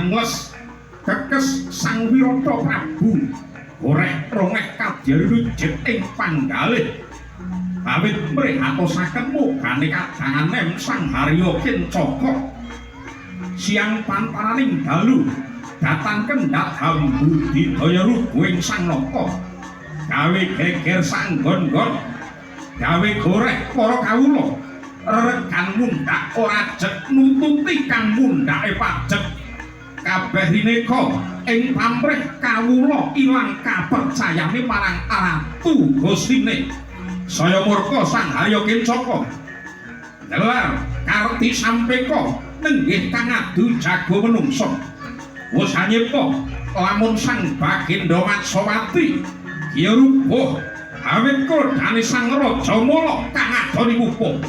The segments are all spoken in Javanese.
angles kekes Sang Wirata Prabu goreh rongeh kadya rujit ing panggalih awit mrih atosaken mogane kadanganing Sang Harya Kencaka siang pantaraning dalu datang kendhat hambu didaya rugu ing Sang Naka gawe geger sanggon-gon gawe goreh para kawula rekan mundhak ora jek nututi kang mundhake pajek kabeh rineka ing pamrih kawula ilang kapercayane marang Ratu Gustine saya murka Sang Harya Kencaka ngelar karti sampeka nenggih kang adu jago menungso wis anyepta lamun Sang Baginda Matsawati ya rubuh awit kodane Sang Raja Mala kang adoni mupuh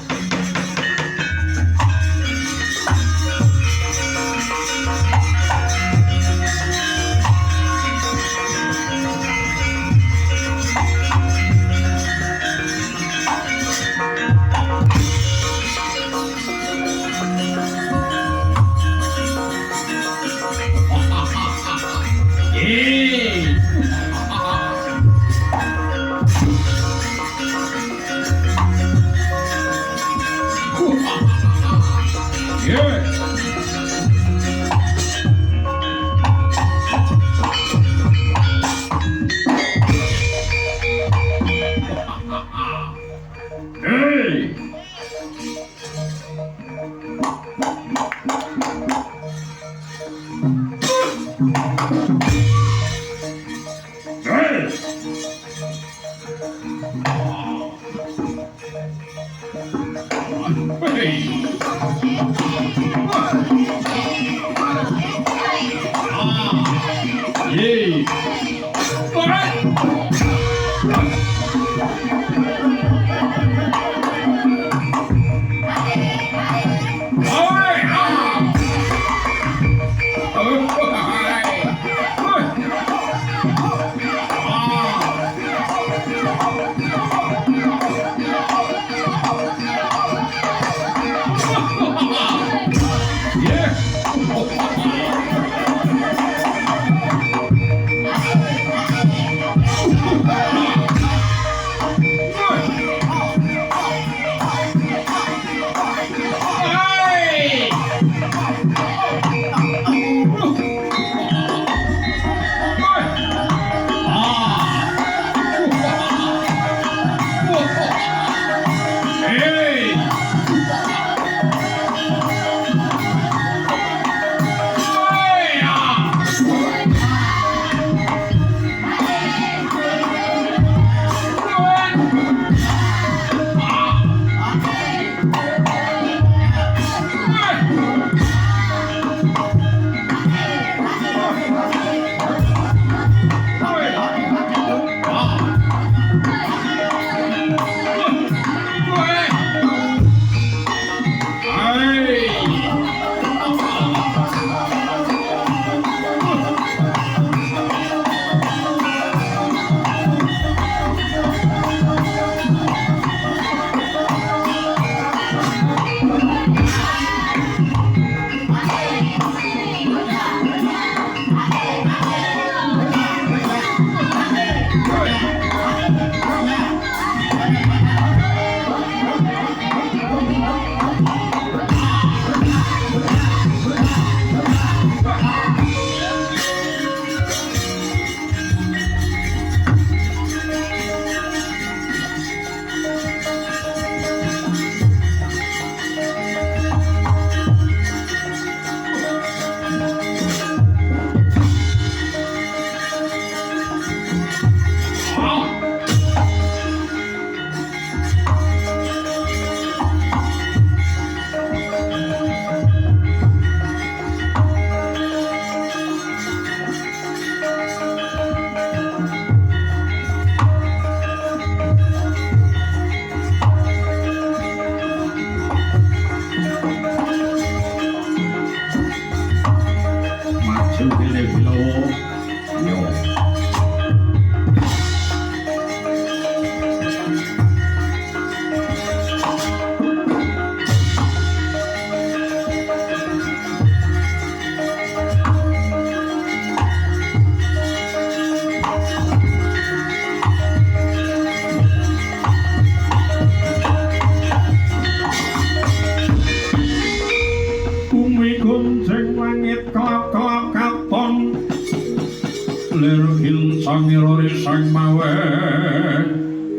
sang mawe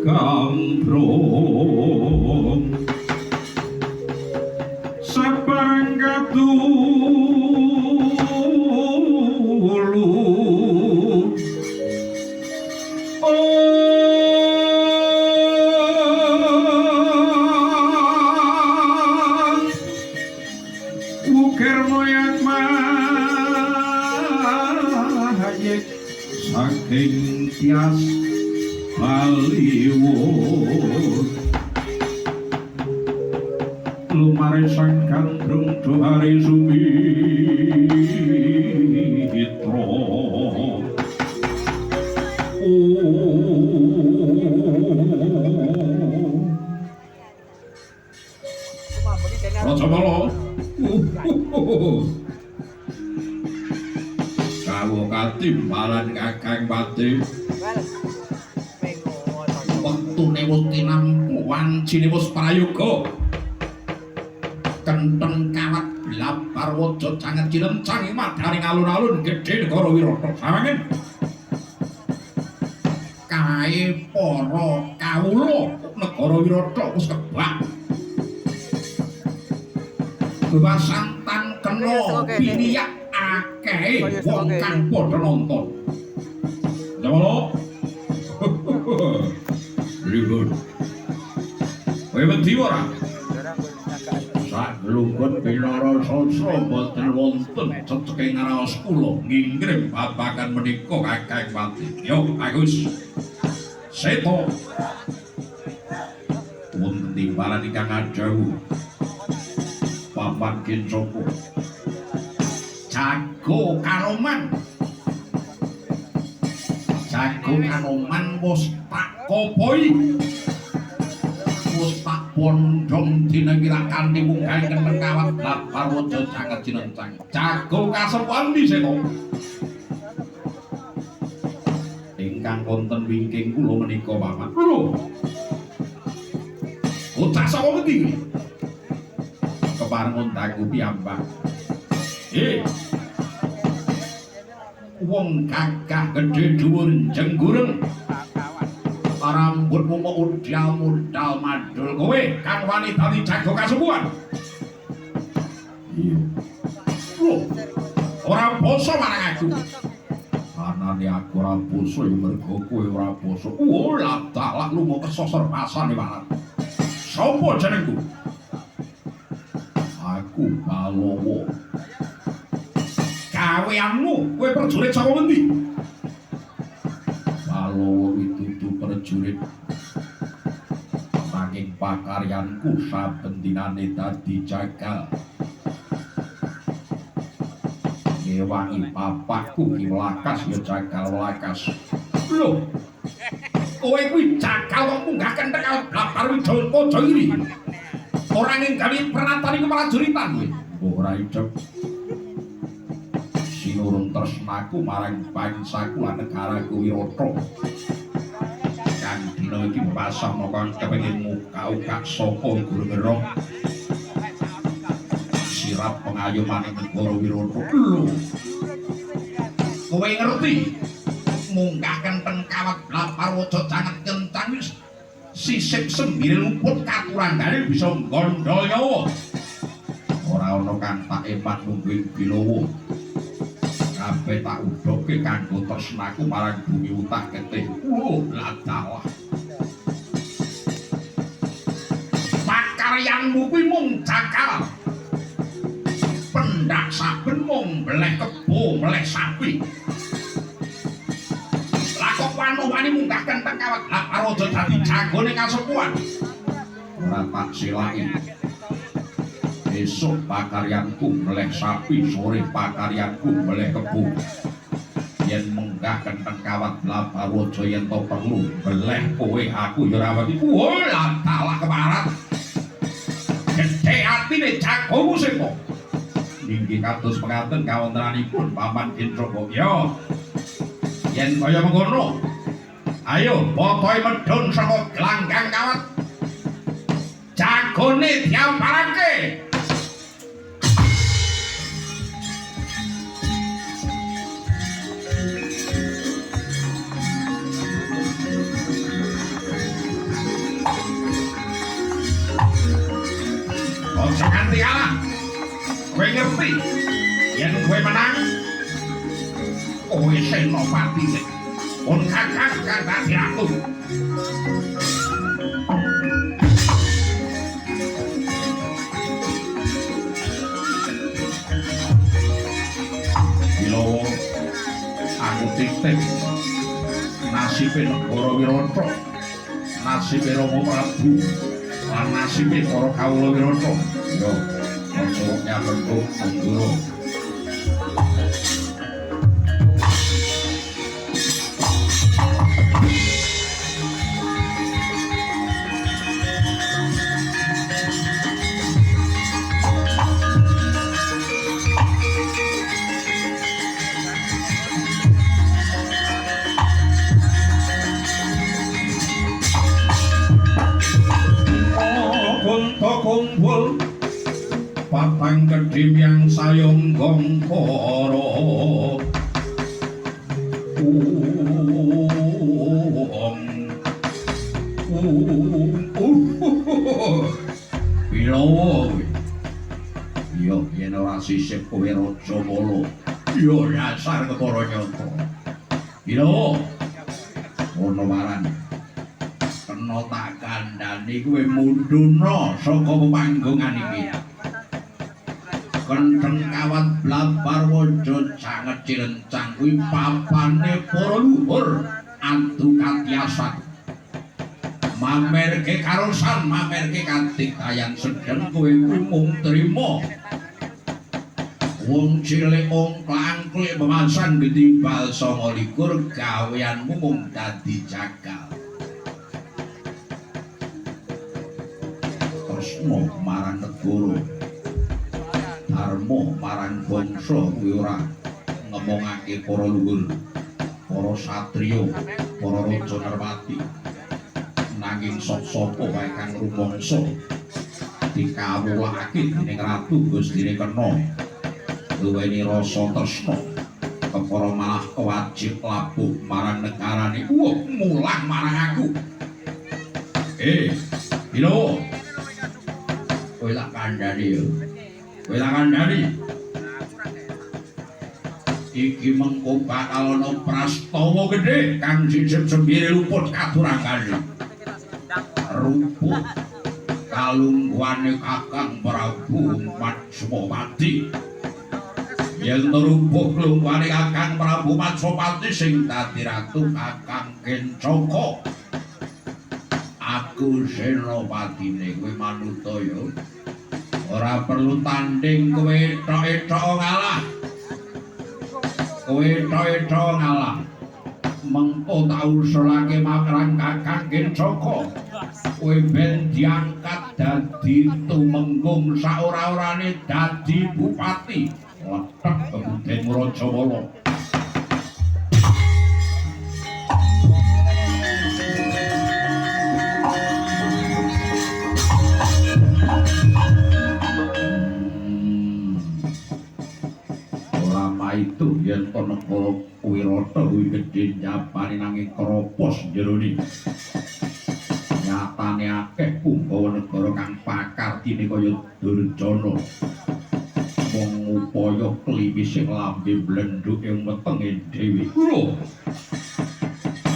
gambrong sabarang kadulu ukir moyak mahayik saking tias Baliwod lumare sang gandrung dohare Sumitra Raja Mala kawo katimbalan Kakang Pati wektune wis tinampu wancine wis prayoga kenteng kawat blapar waja jangan cilencang madaring alun-alun gedhe negara Wirata sawangen kae para kawula negara Wirata wis kebak bebasantan kena piliyak akeh wong kang padha nonton Jamala ribut kowe wedi ora sak lukun pinara sastra boten wonten ceceke ngaraos kula nginggrim babagan menika Kakang Pati yo Agus seto wonten timbalan ingkang ajawu papan kincoko jago Kanoman wis tak kopoi wis tak bondong dinengiraken kanthi munggah kenteng kawat blapar waja janget cinencang jago kasepundi seto ingkang wonten wingking kula menika paman lho bocah saka ngendi kepareng untaku piyambak wong gagah gedhe dhuwur jenggureng rambutmu udal-udal madul kowe kang wani dadi jago kasepuhan iya lho ora basa marang aku anane aku ora basa ya mergo kowe ora basa lah dalak lunga kesosor pasane wae sapa jenengku aku Balowo gaweanmu kowe prajurit saka ngendi Balowo itu prajurit nanging pakaryanku saben dinane dadi jagal ngewangi bapakku ki Welakas ya jagal Welakas lho kowe kuwi jagal kok munggah kenteng blapar Wijaya iki ora nggawe pranatani keprajuritan kowe ora idep sinurung tresnaku marang bangsaku lan negaraku Wirata kang dina iki pasang kang kepengin muka-uka saka guru gerong sirap pengayomane negara Wirata lho kowe ngerti munggah kenteng kawat blapar waja janget kencang wis sisip sembire luput katuranggane bisa gondol nyawa ora ana kang tak epat nungguing Bilowo kabeh tak udoke kanggo tresnaku marang bumi utah getih ladalah pakaryanmu kuwi mung jakal pendak saben mung mleh kebo mleh sapi lakok wani munggah kenteng kawat blapar aja dadi jagone kasepuhan ora tak silaki esuk pakaryanku meleh sapi sore pakaryanku meleh kebo yen munggah kenteng kawat blapar aja yen to perlu meleh kowe aku ya ora wedi lah talah keparat gedhe atine jagomu sepo inggih kados mekaten kawontenanipun Paman Kincoko ya yen kaya mengkono ayo pokoke medhun saka gelanggang kawat jagone diamparake kalah. Kowe ngerti yen kowe menang kowe senopati sing pun kakak kang dadi ratu. Bilowo aku titip nasibe negara Wirata, nasibe Rama Prabu, lan nasibe para kawula Wirata. Yo, pokoknya bentuk Anggara. Kumpul patang kedim yang sayong gongkoro Bilowo yo yen ora sisip kowe raja Mala yo dasar kepara nyata Bilowo ono waran kena tak kandhani kowe mundhuna saka panggongan iki. Kentheng kawat blabar waja sanget cilencang kuwi papane para luhur antu katiasan. Mamerke karosan, mamerke katiktayan sedeng kowe kuwi mung trima. Wong cilik ongklang-klik pemasan getimbal 29 gaweanmu mung dadi jagal. Tresna marang negara, dharma marang bangsa kuwi ora ngomongake para luhur, para satriya, para raja Narmati. Nanging sapa wae kang rumangsa dikawulake dening ratu Gustine Kena duweni rasa tresna kepara malah kewajib labuh marang negarane. Mulang marang aku. Bilowo kowe tak kandhani yo. Kowe tak kandhani. Iki mengko bakal ana prastawa gedhe kang sisip sembire luput katurangane. Rupuk kalungguhane Kakang Prabu Matswapati. Yen rupuk kalungguhane Kakang Prabu Matswapati sing dadi ratu Kakang Kencaka. Aku senopatine kowe manuta yo. Ora perlu tanding kowe tok-tok ngalah. Kowe tok-tok ngalah. Mengko tak usulake marang Kakang Kencaka. Kowe ben diangkat dadi tumenggung saora-orane dadi bupati. Letek Kabupaten Rajawala. Itu yen ana negara Wirata kuwi gedhe njapani nanging kropos jerone. Nyatane akeh punggawa negara kang pakardine kaya Durjana. Wong upaya kliwis sing lambe blendhuk ing wetenge dhewe. Lho.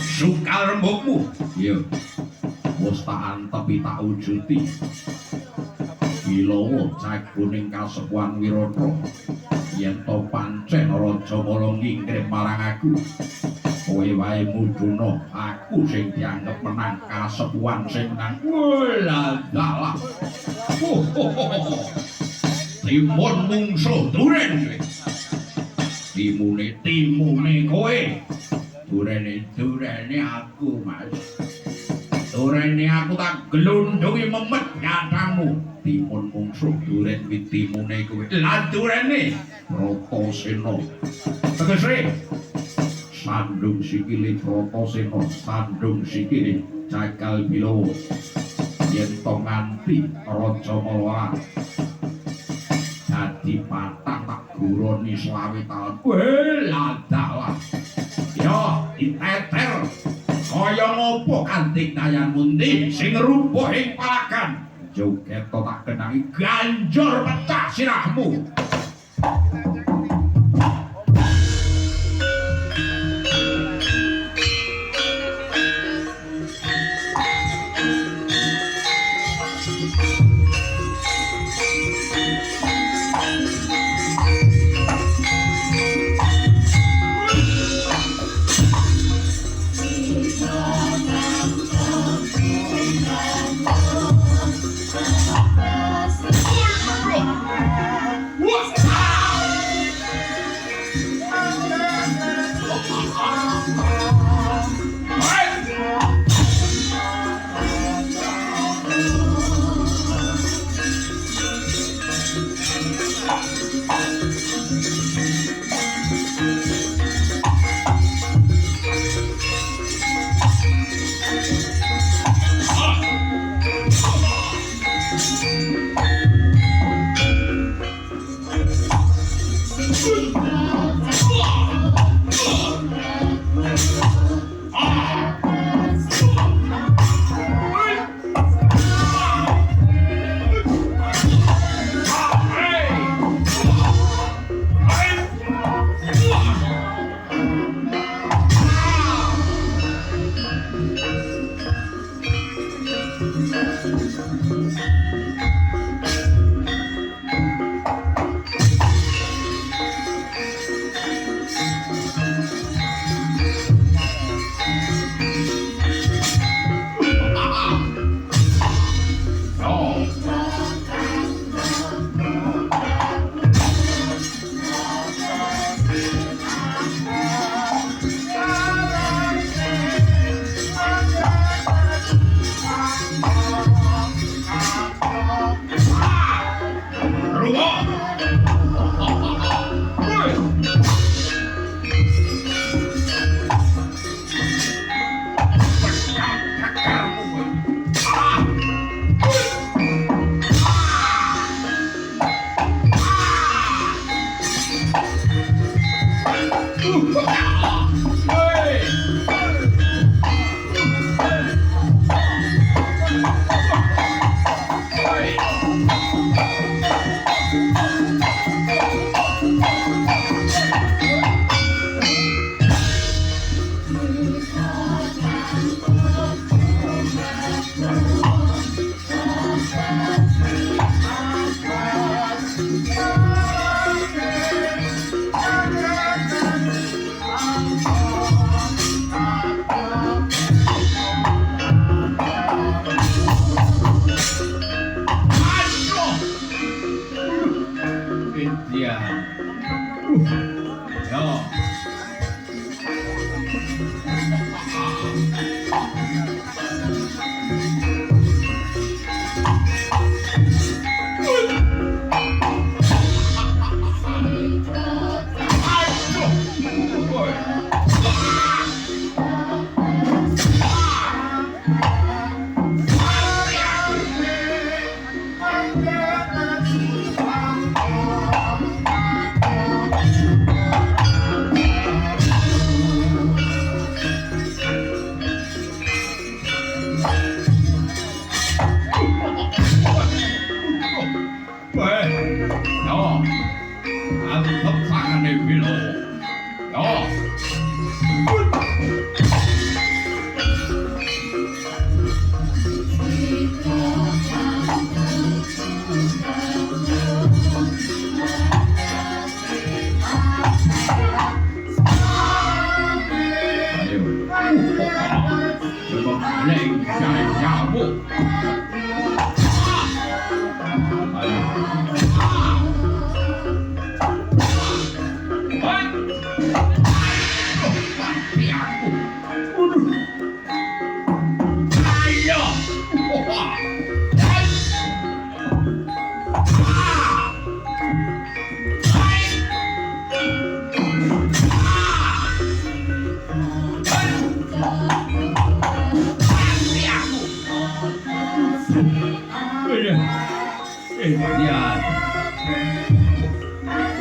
Sukal rembugmu. Iya. Wis tak antepi tak wujuti. Bilowo jagoning kasepuhan Wirata. Yen to pancen Raja Mala ngingkrip marang aku, kowe wae mudhuna aku sing dianggep menang kasepuhan sing menang. Lah. Timun mungsuh duren. Timune kowe. Durene aku, Mas. Durene aku tak glundhungi memet nyatamu. Timun mungsuh duren kuwi timune kowe. Lah durene Pratasena. Tegese sandung sikile Pratasena, sandung sikile Jagal Bilowo. Yen to nganti Raja Mala dadi patah tak guroni 20 taun. Dalah. Yo diteter. Kaya ngopo kanthi dayanmu ndi sing rubuh ing palagan? joget tak kenangi ganjur pecah sirahmu.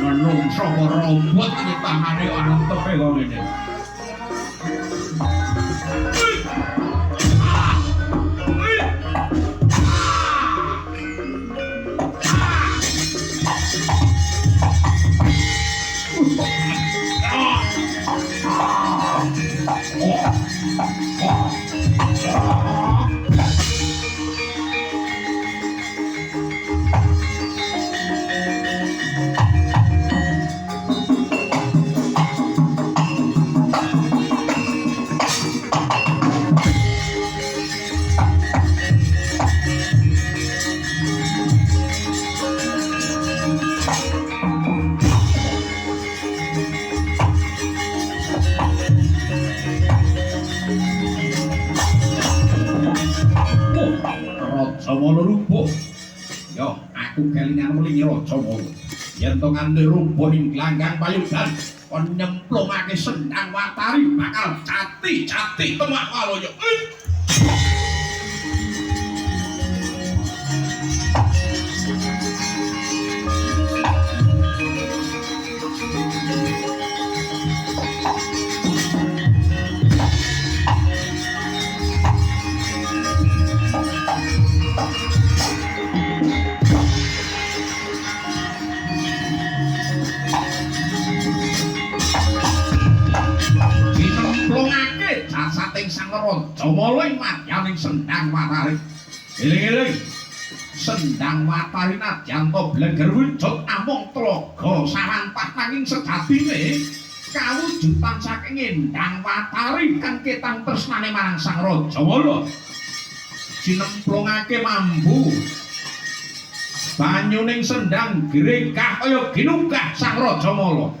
Menungso robot iki tangane antepe kok ngene. Rajamala rubuh. Yo, aku kelingan muli Rajamala. Yen to nganti rubuh ing glanggang payudan, kon nyemplungake Sendhang Watari bakal cati-cati temak walaya. Jasating Sang Rajamala ing madyaning Sendhang Watari. Eling-eling. Sendhang Watari nadyan to blenger wujud amung tlaga sawampah nanging sejatine kawujudan saking Endhang Watari kang ketang tresnane marang Sang Rajamala. Jinemplungake mambu. Banyuning sendhang gregah kaya ginunggah Sang Rajamala.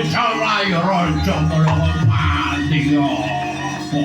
Jalai Rajamala mati apa?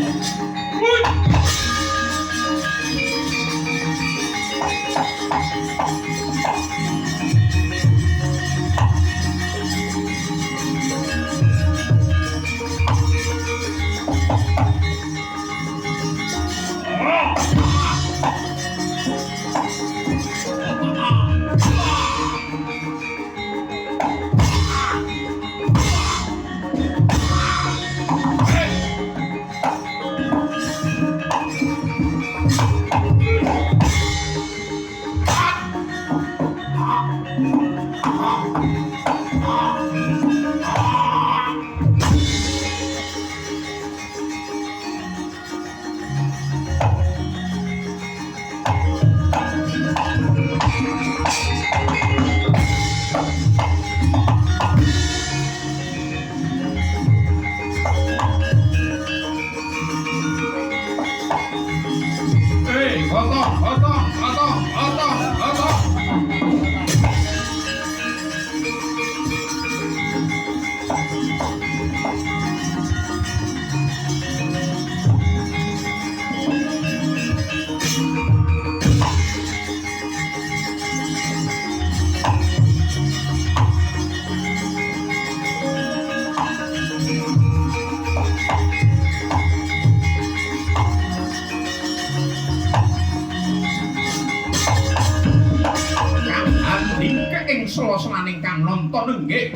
Sela-selaning kang nonton nggih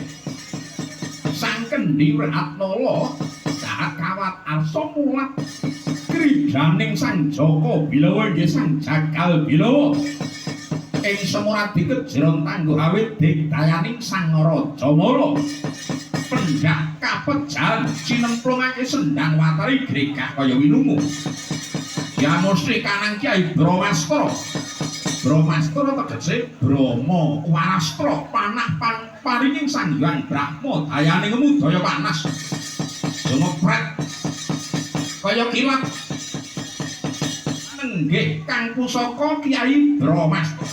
Sang Kendhi Ratnala saat kawat arsa mulat kridaning Sang Jaka Bilawa nggih Sang Jakal Bilawa ing semurati kejeron tangguh awit digdayaning Sang Rajamala pendak kapejan sinemplungake Sendhang Watari gregah kaya winungu ya mesti kanang Kyai Bramastra. Bramastra tegese Brahma Warastra panah paringing Sang Hyang Brahma dayane ngemudaya panas jemepret kaya kilat nenggih kang pusaka Kyai Bramastra